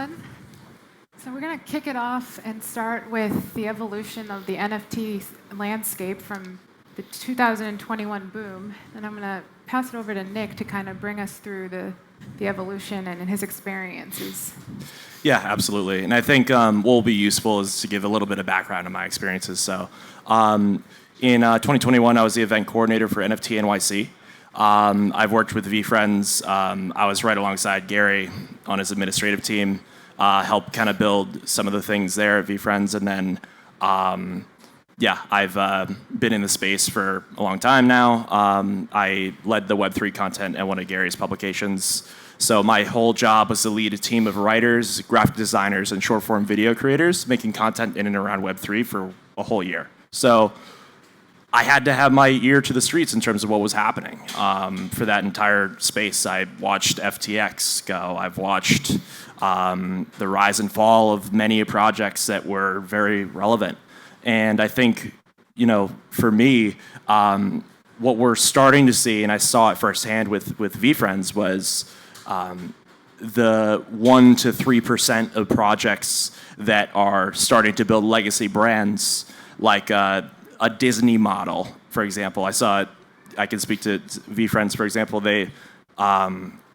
everyone. So we're going to kick it off and start with the evolution of the NFT landscape from the 2021 boom. And I'm going to pass it over to Nick to kind of bring us through the evolution and his experiences. Yeah, absolutely. And I think what will be useful is to give a little bit of background on my experiences. So in 2021, I was the event coordinator for NFT NYC. I've worked with VeeFriends. I was right alongside Gary on his administrative team, helped kind of build some of the things there at VeeFriends. And then, I've been in the space for a long time now. I led the Web3 content at one of Gary's publications. So my whole job was to lead a team of writers, graphic designers, and short-form video creators making content in and around Web3 for a whole year. So I had to have my ear to the streets in terms of what was happening for that entire space. I watched FTX go. I've watched the rise and fall of many projects that were very relevant. And I think, for me, what we're starting to see, and I saw it firsthand with VeeFriends, was the 1% to 3% of projects that are starting to build legacy brands, like a Disney model, for example. I can speak to VeeFriends, for example. They,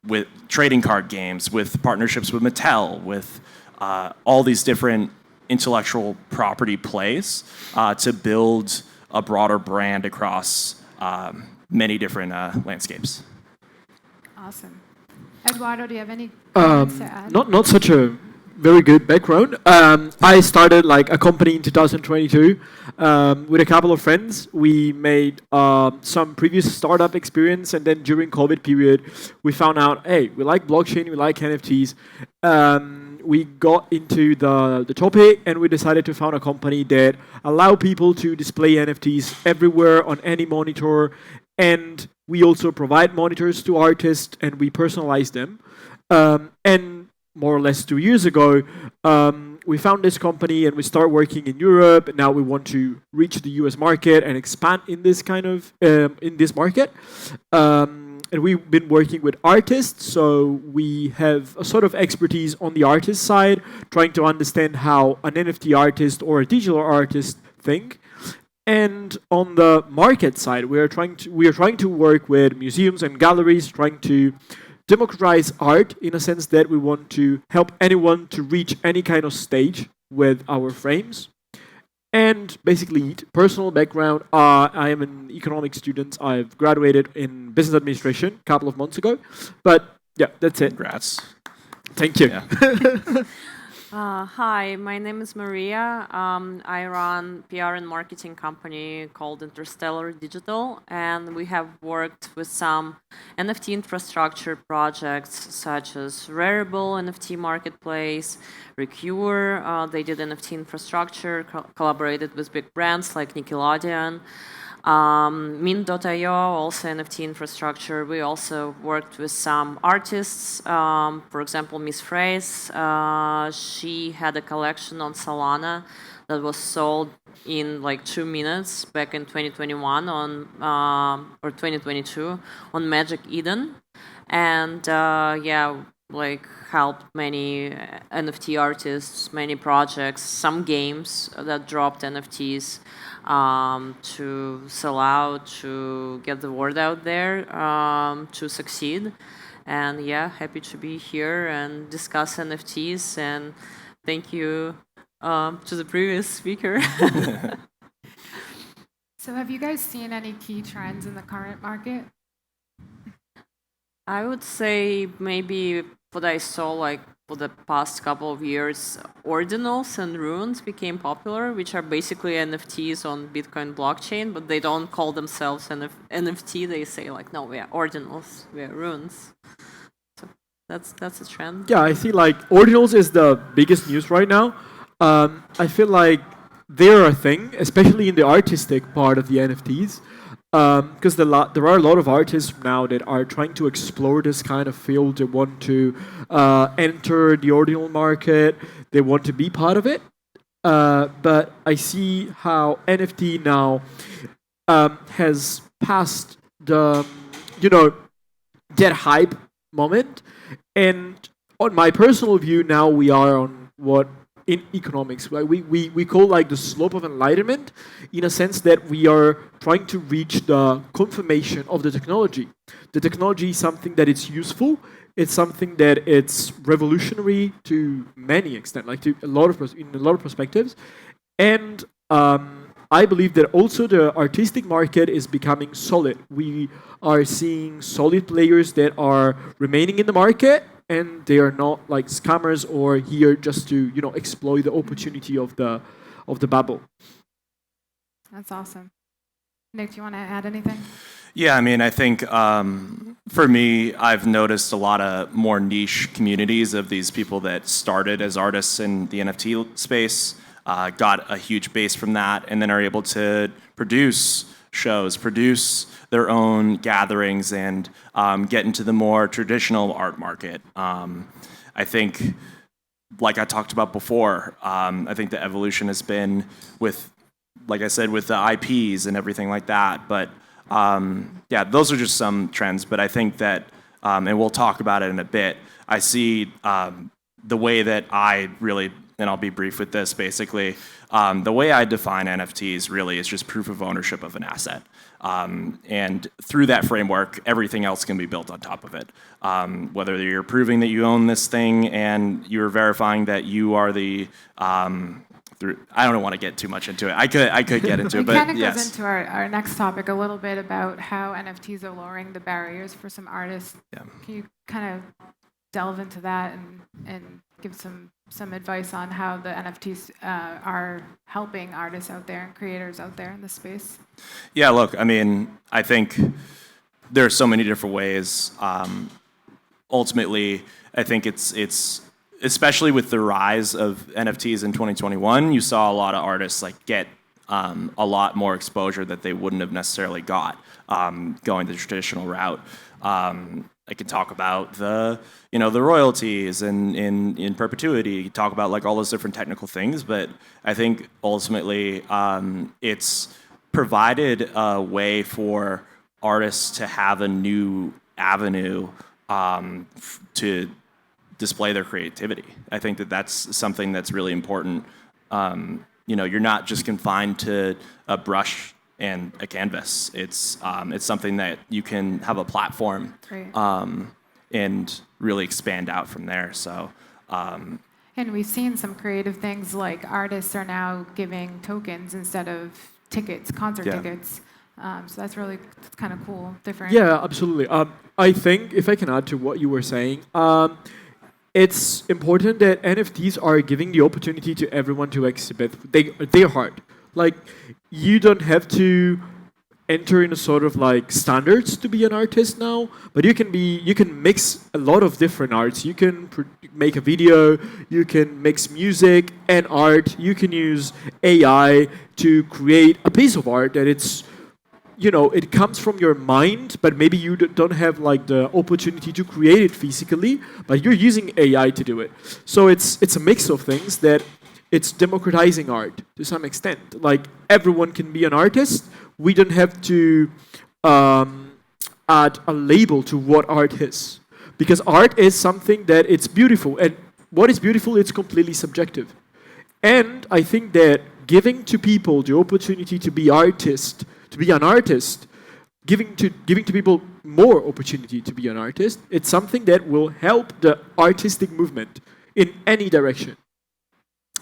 with trading card games, with partnerships with Mattel, with all these different intellectual property plays to build a broader brand across many different landscapes. Awesome. Edoardo, do you have any comments to add? Not such a very good background. I started a company in 2022 with a couple of friends. We made some previous startup experience, and then during COVID period, we found out, hey, we like blockchain, we like NFTs. We got into the topic, and we decided to found a company that allow people to display NFTs everywhere on any monitor, and we also provide monitors to artists, and we personalize them. And more or less 2 years ago, we found this company and we start working in Europe. And now we want to reach the US market and expand in this in this market. And we've been working with artists, so we have a sort of expertise on the artist side, trying to understand how an NFT artist or a digital artist think. And on the market side, we are trying to work with museums and galleries, trying to democratize art in a sense that we want to help anyone to reach any kind of stage with our frames. And basically, personal background, I am an economics student. I've graduated in business administration a couple of months ago. But yeah, that's it. Congrats. Thank you. Yeah. Hi, my name is Maria. I run PR and marketing company called Interstellar Digital, and we have worked with some NFT infrastructure projects such as Rarible NFT Marketplace, Recure. They did NFT infrastructure, collaborated with big brands like Nickelodeon. Mint.io, also NFT infrastructure. We also worked with some artists. For example, Miss Phrase. She had a collection on Solana that was sold in 2 minutes back in 2021 or 2022 on Magic Eden, and helped many NFT artists, many projects, some games that dropped NFTs to sell out, to get the word out there, to succeed. And happy to be here and discuss NFTs. And thank you to the previous speaker. So have you guys seen any key trends in the current market? I would say maybe what I saw for the past couple of years, ordinals and runes became popular, which are basically NFTs on Bitcoin blockchain, but they don't call themselves NFT. They say no, we are ordinals, we are runes. So that's a trend. Yeah, I see ordinals is the biggest news right now. I feel like they're a thing, especially in the artistic part of the NFTs. Because there are a lot of artists now that are trying to explore this kind of field. They want to enter the ordinal market. They want to be part of it. But I see how NFT now has passed the that hype moment, and on my personal view, now we are on what in economics, right? We call like the slope of enlightenment, in a sense that we are trying to reach the confirmation of the technology. The technology is something that it's useful. It's something that it's revolutionary to many extent, like to a lot of in a lot of perspectives, and I believe that also the artistic market is becoming solid. We are seeing solid players that are remaining in the market, and they are not like scammers or here just to exploit the opportunity of the bubble. That's awesome. Nick, do you want to add anything? Yeah, I mean, I think for me, I've noticed a lot of more niche communities of these people that started as artists in the NFT space, got a huge base from that, and then are able to produce shows, produce their own gatherings, and get into the more traditional art market. I think, like I talked about before, I think the evolution has been with, like I said, with the IPs and everything like that. But yeah, those are just some trends. But I think that, and we'll talk about it in a bit, I see the way that I really, and I'll be brief with this, basically, the way I define NFTs really is just proof of ownership of an asset. And through that framework, everything else can be built on top of it. Whether you're proving that you own this thing and you're verifying that you are the I don't want to get too much into it. I could get into it, but kind of yes. goes into our next topic a little bit about how NFTs are lowering the barriers for some artists. Yeah. Can you kind of delve into that and give some advice on how the NFTs are helping artists out there and creators out there in the space? Yeah, look, I mean, I think there are so many different ways. Ultimately, I think it's especially with the rise of NFTs in 2021, you saw a lot of artists like get a lot more exposure that they wouldn't have necessarily got going the traditional route. I could talk about the royalties and in perpetuity, talk about like all those different technical things, but I think ultimately it's provided a way for artists to have a new avenue to display their creativity. I think that that's something that's really important. You're not just confined to a brush and a canvas. It's something that you can have a platform and really expand out from there. So, and we've seen some creative things like artists are now giving tokens instead of tickets, concert tickets. So that's kind of cool, different. Yeah, absolutely. I think if I can add to what you were saying, it's important that NFTs are giving the opportunity to everyone to exhibit their art. Like, you don't have to enter in a sort of like standards to be an artist now, but you can mix a lot of different arts. You can make a video, you can mix music and art. You can use AI to create a piece of art that it comes from your mind, but maybe you don't have like the opportunity to create it physically, but you're using AI to do it. So it's a mix of things that it's democratizing art to some extent. Like, everyone can be an artist. We don't have to add a label to what art is, because art is something that it's beautiful, and what is beautiful, it's completely subjective. And I think that giving to people the opportunity to be artist, to be an artist, giving to people more opportunity to be an artist, it's something that will help the artistic movement in any direction.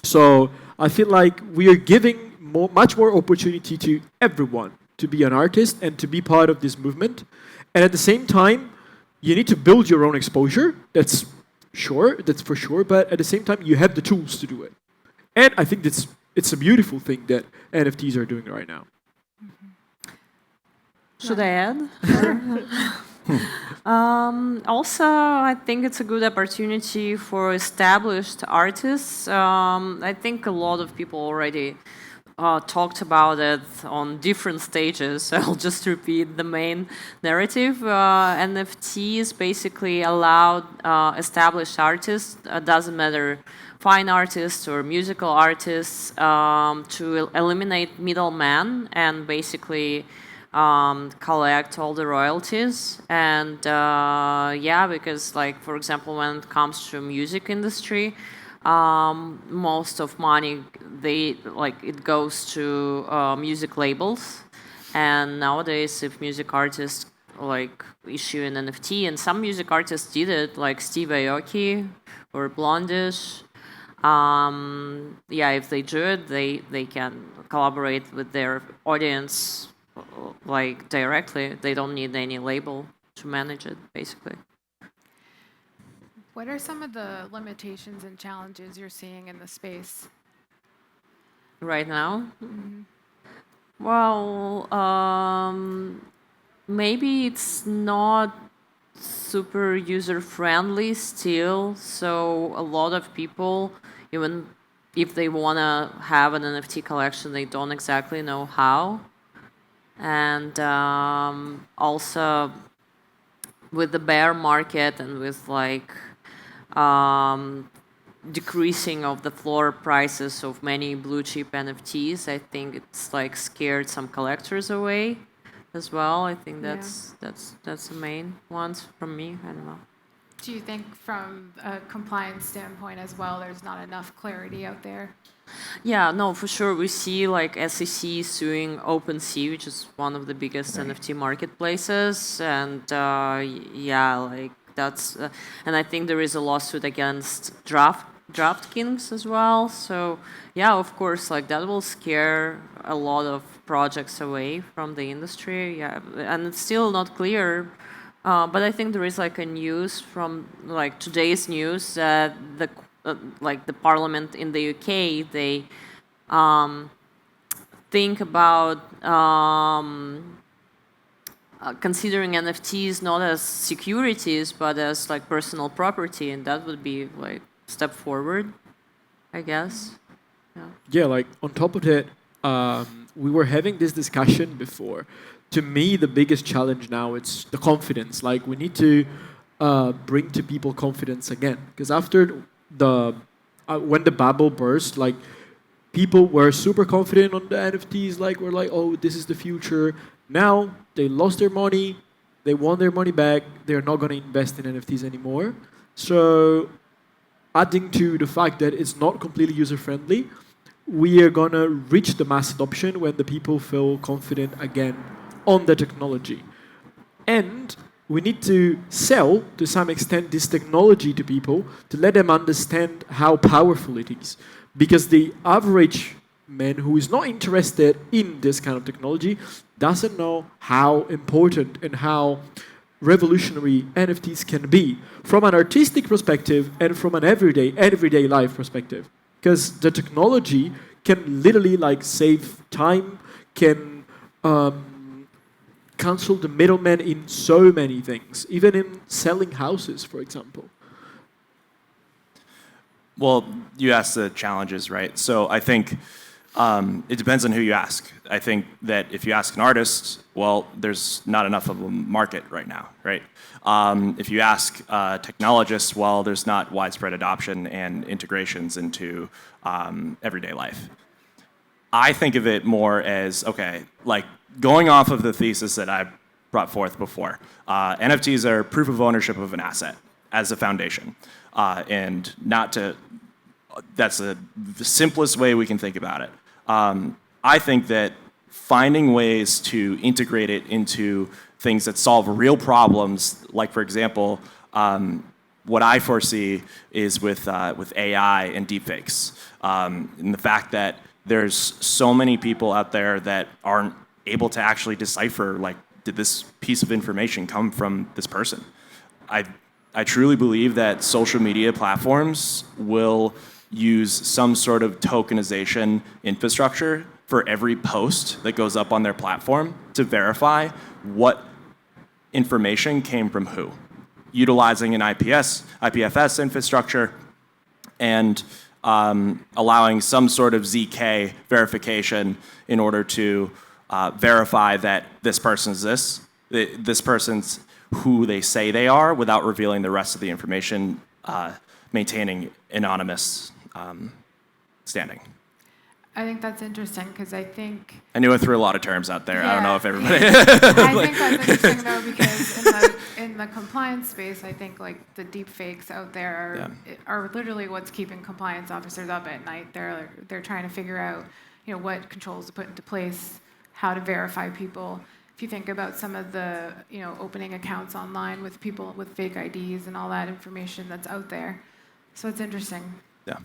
So I feel like we are giving much more opportunity to everyone to be an artist and to be part of this movement. And at the same time, you need to build your own exposure. That's for sure. But at the same time, you have the tools to do it. And I think it's a beautiful thing that NFTs are doing right now. Should I add? Also, I think it's a good opportunity for established artists. I think a lot of people already talked about it on different stages, so I'll just repeat the main narrative. NFTs basically allowed established artists, doesn't matter, fine artists or musical artists, to eliminate middlemen and basically collect all the royalties. And yeah, because like, for example, when it comes to music industry, most of money it goes to music labels. And nowadays, if music artists like issue an NFT, and some music artists did it, like Steve Aoki or Blondish. Yeah, if they do it, they can collaborate with their audience like directly. They don't need any label to manage it, basically. What are some of the limitations and challenges you're seeing in the space Right now? Well, maybe it's not super user-friendly still, so a lot of people, even if they want to have an NFT collection, they don't exactly know how. And also with the bear market and with like decreasing of the floor prices of many blue chip NFTs, I think it's like scared some collectors away as well. I think that's the main ones from me. I don't know. Do you think from a compliance standpoint as well, there's not enough clarity out there? Yeah, no, for sure. We see like SEC suing OpenSea, which is one of the biggest NFT marketplaces, and yeah, like that's, and I think there is a lawsuit against DraftKings as well. So yeah, of course, like that will scare a lot of projects away from the industry. Yeah, and it's still not clear. But I think there is like a news from like today's news that like the parliament in the UK, they think about considering NFTs not as securities but as like personal property, and that would be like a step forward, I guess. Yeah, like on top of that, we were having this discussion before. To me, the biggest challenge now it's the confidence. Like we need to bring to people confidence again, because after when the bubble burst, like people were super confident on the NFTs. Like we're like, oh, this is the future. Now they lost their money. They want their money back. They're not going to invest in NFTs anymore. So, adding to the fact that it's not completely user friendly, we are going to reach the mass adoption when the people feel confident again on the technology. And we need to sell, to some extent, this technology to people to let them understand how powerful it is. Because the average man who is not interested in this kind of technology doesn't know how important and how revolutionary NFTs can be from an artistic perspective and from an everyday life perspective. Because the technology can literally like save time, can cancel the middleman in so many things, even in selling houses, for example. Well, you asked the challenges, right? So I think it depends on who you ask. I think that if you ask an artist, well, there's not enough of a market right now, right? If you ask technologists, well, there's not widespread adoption and integrations into everyday life. I think of it more as, okay, like going off of the thesis that I brought forth before, NFTs are proof of ownership of an asset as a foundation. And that's the simplest way we can think about it. I think that finding ways to integrate it into things that solve real problems, like for example, what I foresee is with AI and deepfakes, and the fact that there's so many people out there that aren't able to actually decipher, like, did this piece of information come from this person? I truly believe that social media platforms will use some sort of tokenization infrastructure for every post that goes up on their platform to verify what information came from who, utilizing an IPFS infrastructure and allowing some sort of ZK verification in order to verify that this person's this person's who they say they are without revealing the rest of the information, maintaining anonymous standing. I think that's interesting because I think I knew I threw a lot of terms out there. I don't know if everybody. I think that's interesting though because in the compliance space, I think like the deep fakes out there are literally what's keeping compliance officers up at night. They're trying to figure out, what controls to put into place, how to verify people. If you think about some of the, opening accounts online with people with fake IDs and all that information that's out there, so it's interesting. Yeah.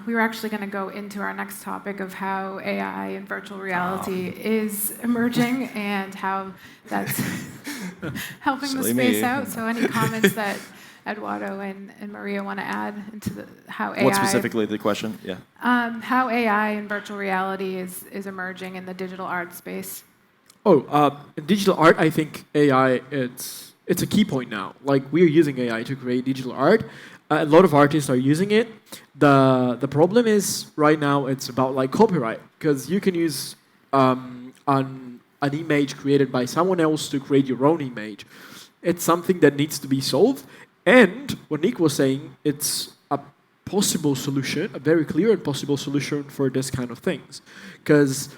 We were actually going to go into our next topic of how AI and virtual reality is emerging and how that's helping the space out. So any comments that Edoardo and Maria want to add into how AI... What specifically the question? Yeah. How AI and virtual reality is emerging in the digital art space. In digital art, I think AI, it's a key point now. Like, we're using AI to create digital art. A lot of artists are using it. The problem is right now it's about like copyright, because you can use an image created by someone else to create your own image. It's something that needs to be solved. And what Nick was saying, it's a possible solution, a very clear and possible solution for this kind of things, because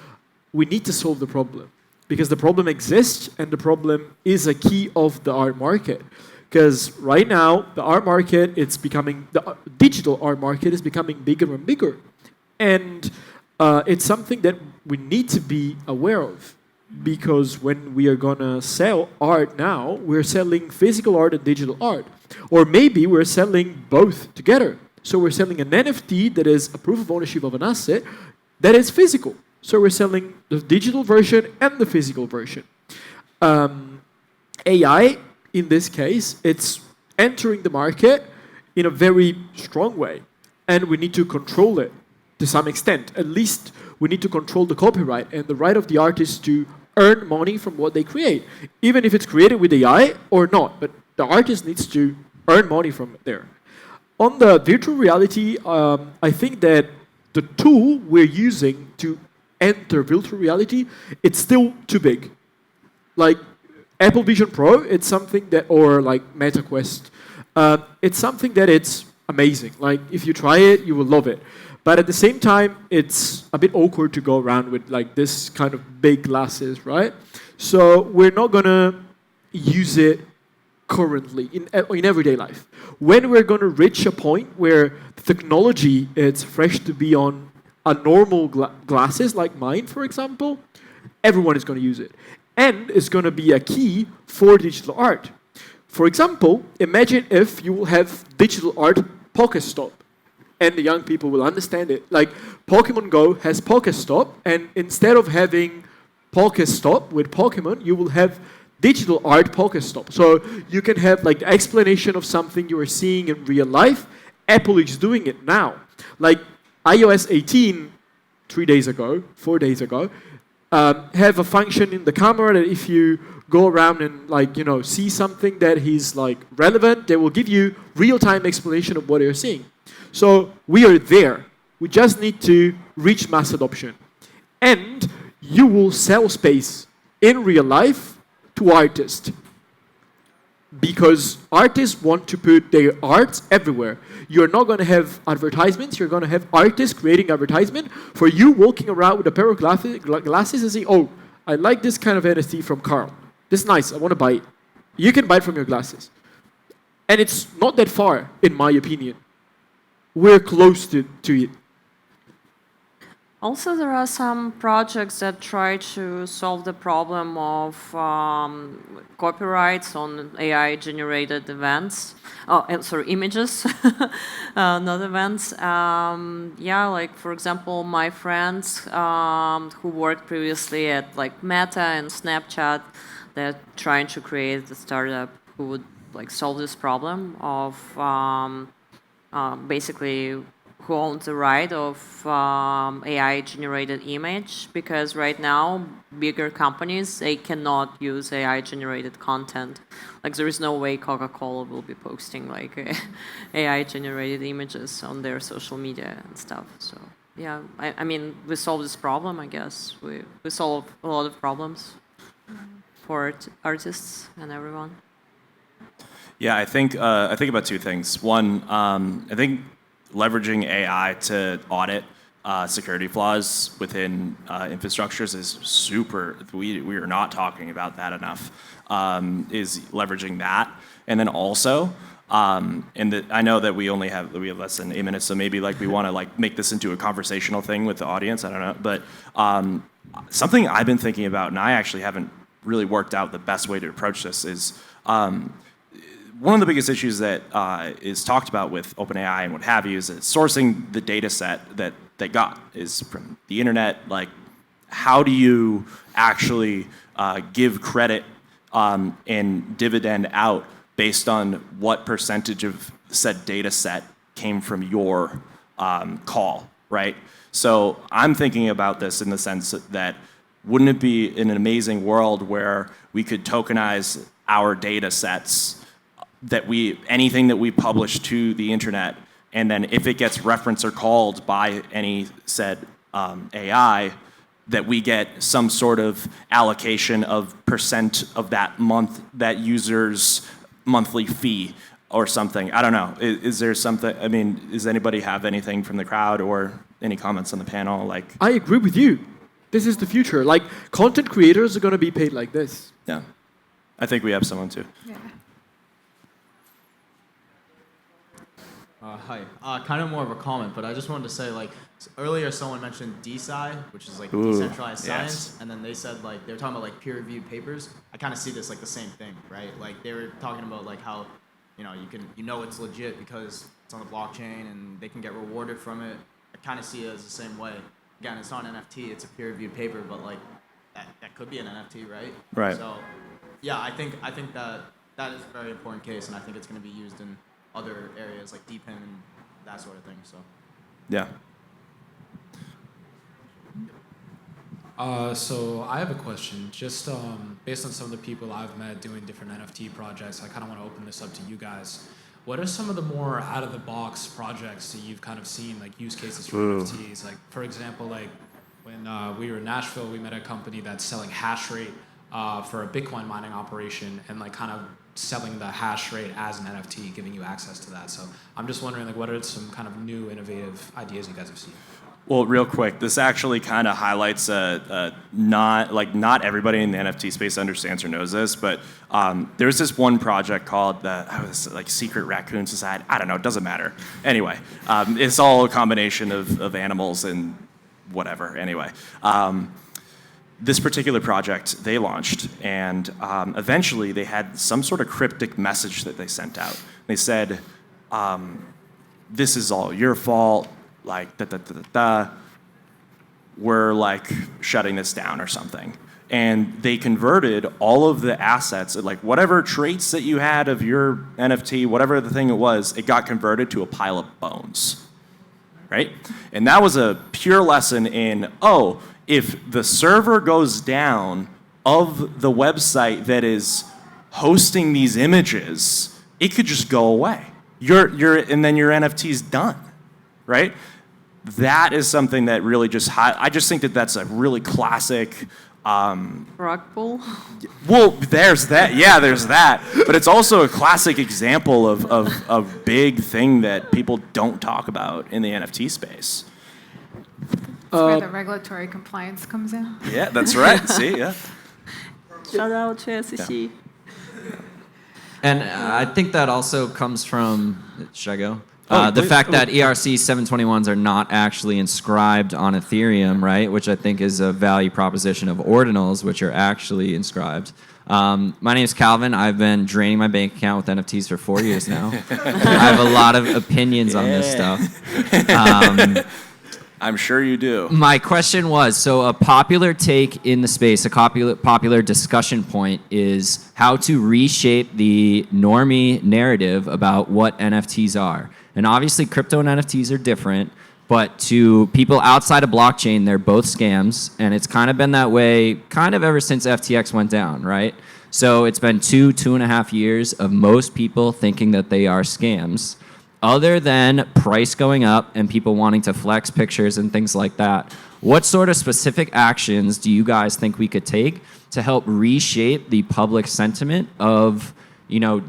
we need to solve the problem. Because the problem exists, and the problem is a key of the art market. Because right now, the art market, the digital art market is becoming bigger and bigger. And it's something that we need to be aware of. Because when we are going to sell art now, we're selling physical art and digital art. Or maybe we're selling both together. So we're selling an NFT that is a proof of ownership of an asset that is physical. So we're selling the digital version and the physical version. AI, in this case, it's entering the market in a very strong way. And we need to control it to some extent. At least we need to control the copyright and the right of the artist to earn money from what they create, even if it's created with AI or not. But the artist needs to earn money from it there. On the virtual reality, I think that the tool we're using to enter virtual reality, it's still too big. Like Apple Vision Pro, it's something that, or like Meta Quest, it's something that it's amazing. Like if you try it, you will love it. But at the same time, it's a bit awkward to go around with like this kind of big glasses, right? So we're not gonna use it currently in everyday life. When we're gonna reach a point where the technology is fresh to be on a normal glasses like mine, for example, everyone is going to use it. And it's going to be a key for digital art. For example, imagine if you will have digital art Pokestop, and the young people will understand it. Like Pokemon Go has Pokestop, and instead of having Pokestop with Pokemon, you will have digital art Pokestop. So you can have like the explanation of something you are seeing in real life. Apple is doing it now. Like iOS 18, 4 days ago, have a function in the camera that if you go around and see something that is like relevant, they will give you real-time explanation of what you're seeing. So we are there. We just need to reach mass adoption. And you will sell space in real life to artists. Because artists want to put their art everywhere. You're not going to have advertisements. You're going to have artists creating advertisement for you walking around with a pair of glasses and saying, oh, I like this kind of NFT from S.r.l. This is nice. I want to buy it. You can buy it from your glasses. And it's not that far, in my opinion. We're close to it. Also, there are some projects that try to solve the problem of copyrights on AI-generated events. Images, not events. Like for example, my friends who worked previously at like Meta and Snapchat, they're trying to create a startup who would like solve this problem of basically who owns the right of AI-generated image, because right now bigger companies, they cannot use AI-generated content. Like there is no way Coca-Cola will be posting like AI-generated images on their social media and stuff. So yeah, I mean we solve this problem. I guess we solve a lot of problems for artists and everyone. Yeah, I think about two things. One, I think leveraging AI to audit security flaws within infrastructures is super. We are not talking about that enough. Is leveraging that, and then also, I know that we have less than 8 minutes, so maybe like we want to like make this into a conversational thing with the audience. I don't know, but something I've been thinking about, and I actually haven't really worked out the best way to approach this is. One of the biggest issues that is talked about with OpenAI and what have you is that sourcing the data set that they got is from the internet. Like, how do you actually give credit and dividend out based on what percentage of said data set came from your call, right? So I'm thinking about this in the sense that wouldn't it be in an amazing world where we could tokenize our data sets, that anything that we publish to the internet, and then if it gets referenced or called by any said AI, that we get some sort of allocation of percent of that user's monthly fee or something. I don't know. Is there something? I mean, does anybody have anything from the crowd or any comments on the panel? Like, I agree with you. This is the future. Like, content creators are going to be paid like this. Yeah, I think we have someone too. Yeah. Hi. Kind of more of a comment, but I just wanted to say, like, earlier someone mentioned DeSci, which is like decentralized science, and then they said like they were talking about like peer-reviewed papers. I kind of see this like the same thing, right? Like they were talking about like how, you know it's legit because it's on the blockchain and they can get rewarded from it. I kind of see it as the same way. Again, it's not an NFT; it's a peer-reviewed paper, but like that could be an NFT, right? Right. So, yeah, I think that is a very important case, and I think it's going to be used in other areas like DeepIn and that sort of thing. So. Yeah. So I have a question. Just based on some of the people I've met doing different NFT projects, I kind of want to open this up to you guys. What are some of the more out-of-the-box projects that you've kind of seen, like use cases for NFTs? Like, for example, like when we were in Nashville, we met a company that's selling hash rate for a Bitcoin mining operation and like kind of selling the hash rate as an NFT, giving you access to that. So I'm just wondering, like, what are some kind of new innovative ideas you guys have seen? Well, real quick, this actually kind of highlights not everybody in the NFT space understands or knows this, but there's this one project called like Secret Raccoon Society. I don't know, it doesn't matter. Anyway, it's all a combination of animals and whatever. Anyway, this particular project they launched, and eventually they had some sort of cryptic message that they sent out. They said, "This is all your fault." Like, we're like shutting this down or something. And they converted all of the assets, like whatever traits that you had of your NFT, whatever the thing it was, it got converted to a pile of bones, right? And that was a pure lesson in, if the server goes down of the website that is hosting these images, it could just go away. And then your NFT's done, right? That is something that really I just think that that's a really classic. Rug pull? Well, there's that. Yeah, there's that. But it's also a classic example of a big thing that people don't talk about in the NFT space. That's where the regulatory compliance comes in. Yeah, that's right. See, yeah. Shout out to SEC. Yeah. And I think that also comes from, should I go? The please. fact that ERC 721s are not actually inscribed on Ethereum, right? Which I think is a value proposition of ordinals, which are actually inscribed. My name is Calvin. I've been draining my bank account with NFTs for 4 years now. I have a lot of opinions on this stuff. I'm sure you do. My question was, so a popular take in the space, a popular discussion point is how to reshape the normie narrative about what NFTs are. And obviously crypto and NFTs are different, but to people outside of blockchain, they're both scams. And it's kind of been that way kind of ever since FTX went down, right? So it's been 2.5 years of most people thinking that they are scams. Other than price going up and people wanting to flex pictures and things like that, what sort of specific actions do you guys think we could take to help reshape the public sentiment of,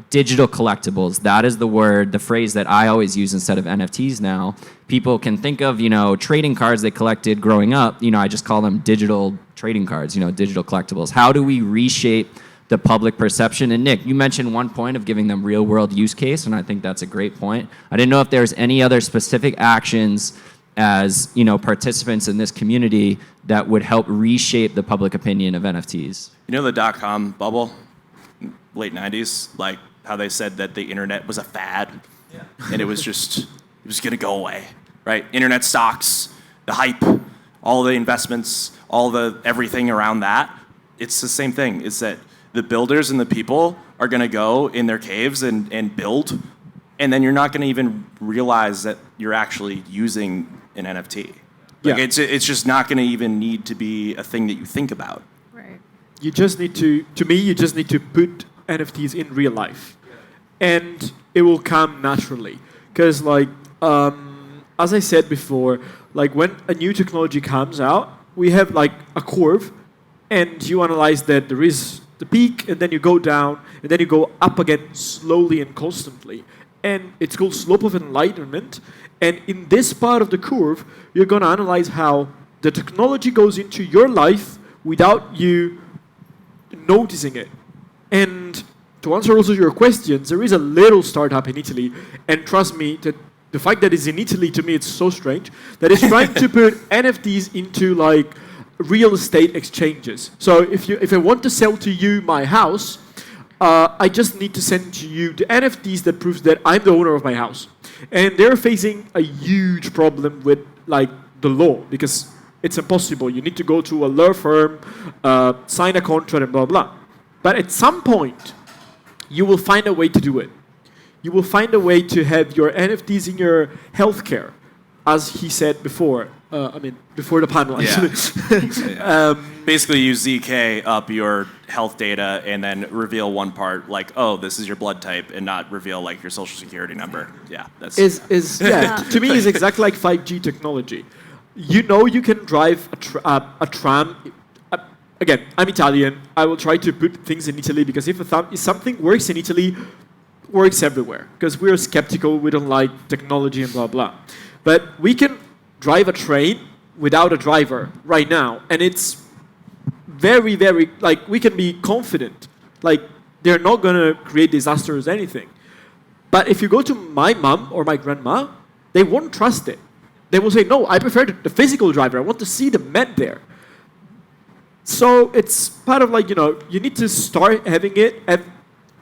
digital collectibles. That is the phrase that I always use instead of NFTs now. People can think of, trading cards they collected growing up. I just call them digital trading cards, digital collectibles. How do we reshape the public perception? And Nick, you mentioned one point of giving them real world use case, and I think that's a great point. I didn't know if there's any other specific actions as participants in this community that would help reshape the public opinion of NFTs. The dot-com bubble, late 90s, like how they said that the internet was a fad, and it was going to go away, right? Internet stocks, the hype, all the investments, all the everything around that. It's the same thing. It's that the builders and the people are going to go in their caves and build, and then you're not going to even realize that you're actually using an NFT. Like it's just not going to even need to be a thing that you think about. Right. You just need to put NFTs in real life, and it will come naturally. Because as I said before, when a new technology comes out, we have a curve, and you analyze that there is the peak, and then you go down, and then you go up again slowly and constantly. And it's called slope of enlightenment. And in this part of the curve, you're going to analyze how the technology goes into your life without you noticing it. And to answer also your questions, there is a little startup in Italy, and trust me, that the fact that it's in Italy, to me, it's so strange, that it's trying to put NFTs into real estate exchanges. So if I want to sell to you my house, I just need to send to you the NFTs that proves that I'm the owner of my house. And they're facing a huge problem with the law, because it's impossible. You need to go to a law firm, sign a contract, and blah, blah. But at some point, you will find a way to do it. You will find a way to have your NFTs in your healthcare, as he said before. Before the panel, actually. Basically, you ZK up your health data and then reveal one part, this is your blood type, and not reveal your social security number. Yeah, that's to me is exactly like 5G technology. You can drive a tram. Again, I'm Italian. I will try to put things in Italy, because if something works in Italy, works everywhere. Because we're skeptical, we don't like technology and blah blah. But we can drive a train without a driver right now, and it's very, very, we can be confident, they're not going to create disasters or anything. But if you go to my mom or my grandma, they won't trust it. They will say, no, I prefer the physical driver. I want to see the man there. So it's part of you need to start having it and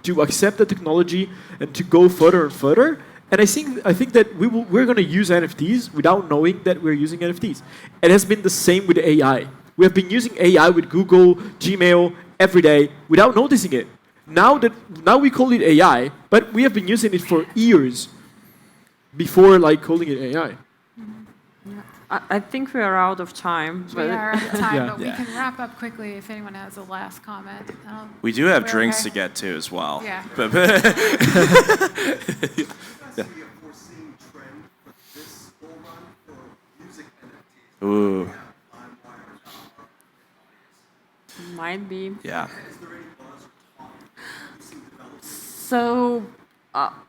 to accept the technology and to go further and further. And I think that we're going to use NFTs without knowing that we're using NFTs. It has been the same with AI. We have been using AI with Google, Gmail every day without noticing it. Now we call it AI, but we have been using it for years before calling it AI. I think we are out of time. We are out of time, but we Yeah. can wrap up quickly if anyone has a last comment. We do have We're drinks okay. to get to as well. Yeah. Be a foreseen trend for this bull run for music NFTs. Ooh, Might be. yeah. Is there any buzz or talk being developed? So,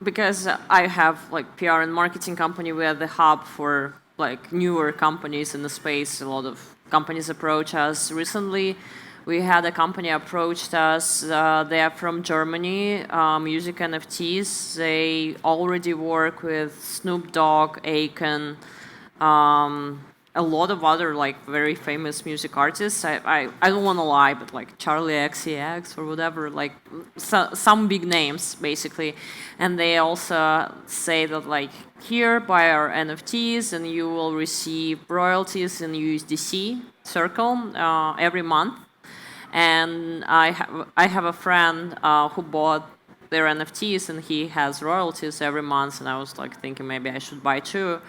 because I have PR and marketing company, we are the hub for newer companies in the space. A lot of companies approach us. Recently, we had a company approached us. They are from Germany, music NFTs. They already work with Snoop Dogg, Akon, a lot of other very famous music artists. I don't want to lie, but Charlie XCX or whatever, some big names basically. And they also say that here, buy our NFTs and you will receive royalties in USDC Circle every month. And I have a friend who bought their NFTs and he has royalties every month. And I was thinking maybe I should buy too.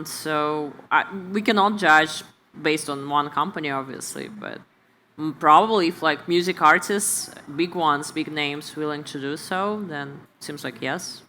So we cannot judge based on one company, obviously, but probably if music artists, big ones, big names, willing to do so, then it seems yes.